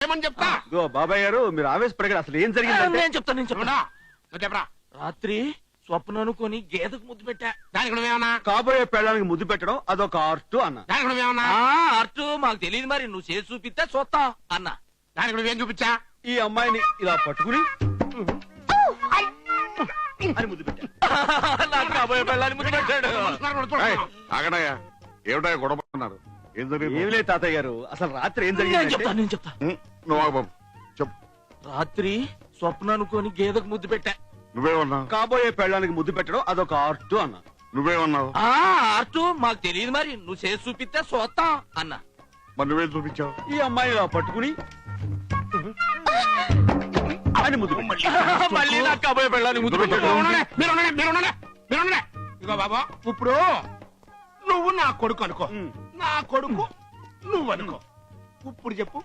ఏమని చెప్తా? బాబాయ్ గారు మీరు ఆవేశపడగారు, అసలు ఏం జరిగింది? నేను చెప్తాను నువ్వు చెప్పరా. రాత్రి స్వప్నం అనుకొని గేదెకు ముద్దు పెట్టా. దానికి నువ్వేమన్నా? కాబోయే పెళ్ళానికి ముద్దు పెట్టడం అదొక ఆర్ట్ అన్న. దానికి నువ్వేమన్నా? అర్టు మాకు తెలియదు, మరి నువ్వు చేసి చూపిస్తే చూస్తా అన్నా. దానికి నువ్వేం చూపించా? ఈ అమ్మాయిని ఇలా పట్టుకుని అని ముద్దు పెట్టా. నాకు కాబోయే పెళ్ళాన్ని ముద్దు పెట్టాడు. ఆగడాయా, ఏమిటా గొడవ పడుతున్నారు? ఏం జరిగింది? ఏమి లేదు తాతయ్య గారు, అసలు రాత్రి ఏం నేను చెప్తా జరిగింది? నేను చెప్తా. నువ్వు ఆగు బాబు, చెప్పు. రాత్రి స్వప్నం అనుకొని గేదెకు ముద్దు పెట్టా. నువ్వేమన్నావు? కాబోయే పెళ్ళానికి ముద్దు పెట్టడం అదొక ఆర్ట్ అన్న. నువ్వేమన్నావు? అర్టు మాకు తెలియదు, మరి నువ్వు చేసి చూపిస్తే చూస్తా అన్నా. మరి నువ్వేం చూపించావు? ఈ అమ్మాయిని ఇలా పట్టుకుని అని ముద్దు పెట్టా. మళ్ళీ నాకు కాబోయే పెళ్ళాన్ని ముద్దు పెట్టాడు. ఇగో బాబా, ఇప్పుడు నువ్వు నా కొడుకు అనుకో, నా కొడుకు నువ్వు అనుకో. ఇప్పుడు చెప్పు,